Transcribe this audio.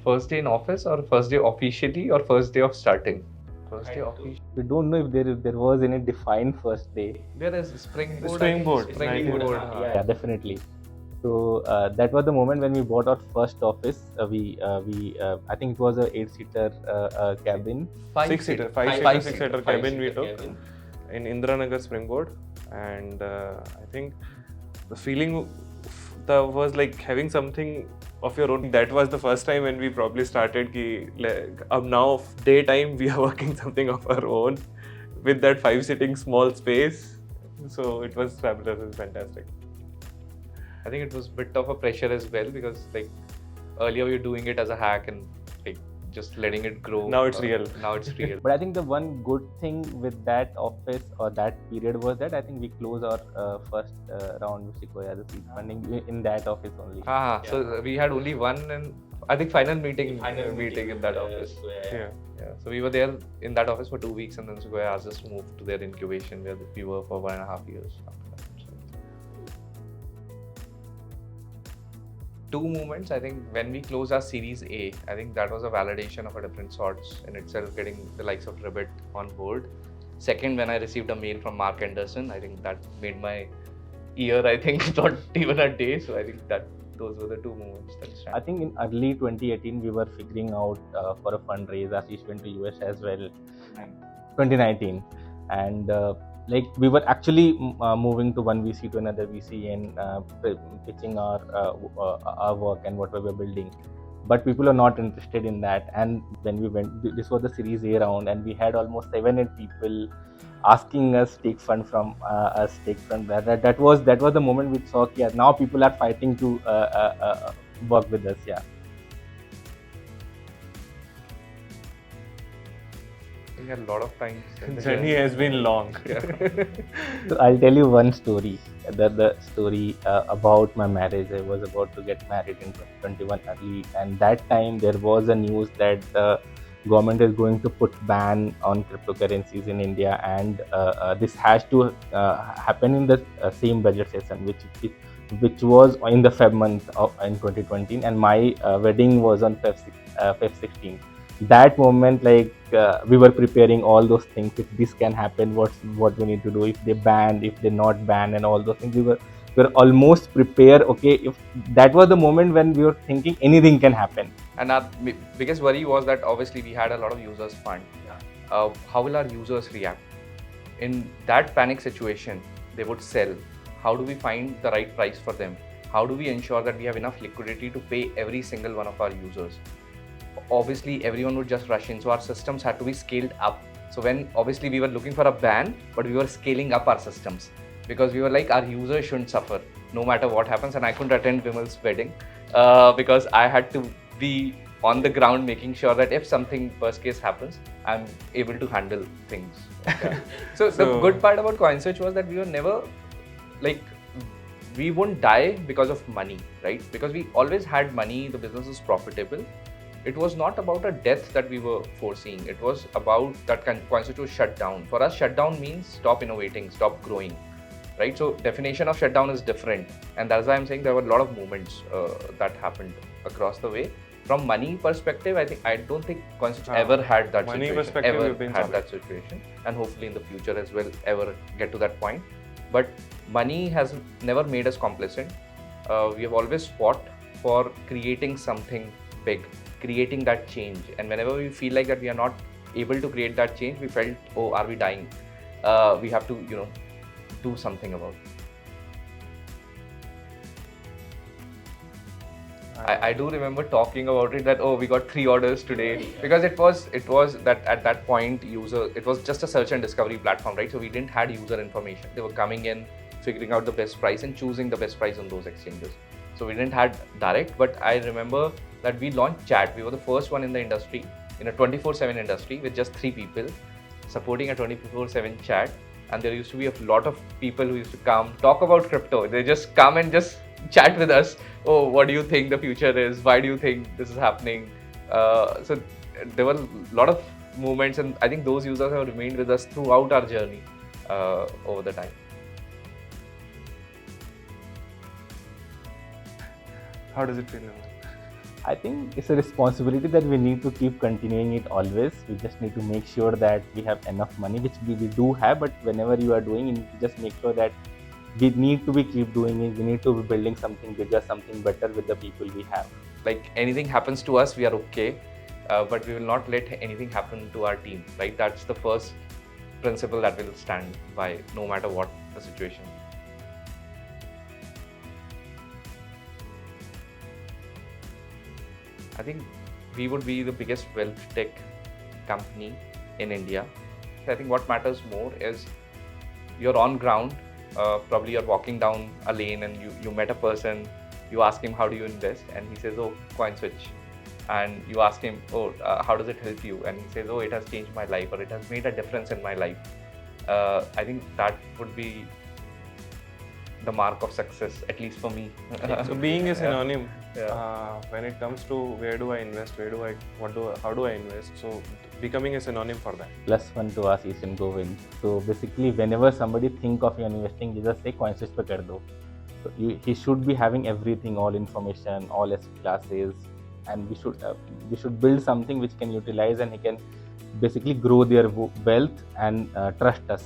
First day in office or first day officially or first day of starting? First day officially. We don't know if there was any defined first day. There is Springboard. Springboard, Springboard. Yeah, definitely. So that was the moment when we bought our first office. I think it was a 8-seater cabin. Six-seater cabin we took in Indiranagar Springboard, and I think the feeling was like having something of your own. That was the first time when we probably started now daytime we are working something of our own with that 5-sitting small space. So it was fabulous. It was fantastic. I think it was a bit of a pressure as well because like earlier we were doing it as a hack and like just letting it grow. Now it's real. Now it's real. But I think the one good thing with that office or that period was that I think we closed our first round with Sequoia, the seed funding in that office only. So we had only one and I think final meeting in that office. Yeah. So we were there in that office for 2 weeks and then Sequoia asked us to move to their incubation where we were for 1.5 years after that. Two moments. I think when we closed our Series A, I think that was a validation of a different sorts in itself, getting the likes of Ribbit on board. Second, when I received a mail from Mark Anderson, I think that made my year, I think, not even a day. So I think those were the two moments that stand. I think in early 2018, we were figuring out for a fundraise. Ashish went to US as well. 2019. And like we were actually moving to one VC to another VC and pitching our work and what we were building. But people are not interested in that. And when we went, this was the Series A round, and we had almost 7-8 people asking us take fund from us, take fund. That was the moment we saw. Yeah, now people are fighting to work with us. Yeah. I think a lot of times. The journey has been long. So I'll tell you one story. The story about my marriage. I was about to get married in 2021 early, and that time there was a news that the government is going to put ban on cryptocurrencies in India, and this has to happen in the same budget session, which was in the Feb month in 2020, and my wedding was on Feb 16. That moment, like we were preparing all those things. If this can happen, what we need to do? If they ban, if they not ban, and all those things, we were almost prepared. Okay, if that was the moment when we were thinking anything can happen. And our biggest worry was that obviously we had a lot of users fund. How will our users react? In that panic situation, they would sell. How do we find the right price for them? How do we ensure that we have enough liquidity to pay every single one of our users? Obviously, everyone would just rush in. So our systems had to be scaled up. So when obviously we were looking for a ban, but we were scaling up our systems because we were like, our users shouldn't suffer no matter what happens. And I couldn't attend Vimal's wedding because I had to be on the ground making sure that if something worst case happens, I'm able to handle things. So the good part about CoinSwitch was that we were never like, we won't die because of money, right? Because we always had money, the business is profitable. It was not about a death that we were foreseeing. It was about that CoinSwitch was shut down. For us, shutdown means stop innovating, stop growing, right? So definition of shutdown is different. And that's why I'm saying there were a lot of movements that happened across the way. From money perspective, I don't think CoinSwitch ever had that money situation. Perspective, ever we've been had solid. that situation. And hopefully in the future as well, ever get to that point. But money has never made us complacent. We have always fought for creating something big, creating that change. And whenever we feel like that we are not able to create that change, we felt, oh, are we dying? We have to, do something about it. I do remember talking about it that, oh, we got 3 orders today because it was that at that point it was just a search and discovery platform, right? So we didn't had user information. They were coming in, figuring out the best price and choosing the best price on those exchanges. So we didn't had direct, but I remember that we launched chat. We were the first one in the industry, in a 24/7 industry with just 3 people supporting a 24/7 chat. And there used to be a lot of people who used to come talk about crypto. They just come and just chat with us. Oh, what do you think the future is? Why do you think this is happening? So there were a lot of movements, and I think those users have remained with us throughout our journey over the time. How does it feel? I think it's a responsibility that we need to keep continuing it always. We just need to make sure that we have enough money, which we do have, but whenever you are doing, you need to just make sure that we need to be keep doing it. We need to be building something bigger, something better with the people we have. Like anything happens to us, we are okay, but we will not let anything happen to our team, right? That's the first principle that we'll stand by, no matter what the situation. I think we would be the biggest wealth tech company in India. I think what matters more is you're on ground, probably you're walking down a lane and you met a person, you ask him, how do you invest? And he says, oh, CoinSwitch. And you ask him, oh, how does it help you? And he says, oh, it has changed my life, or it has made a difference in my life. I think that would be the mark of success, at least for me. So being a synonym, Yeah. when it comes to where do I invest, how do I invest? So becoming a synonym for that. +1 to ask Eastern Govind. So basically, whenever somebody think of you investing, you just say CoinSwitch pe kar do. So he should be having everything, all information, all asset classes, and we should build something which can utilize, and he can basically grow their wealth and trust us.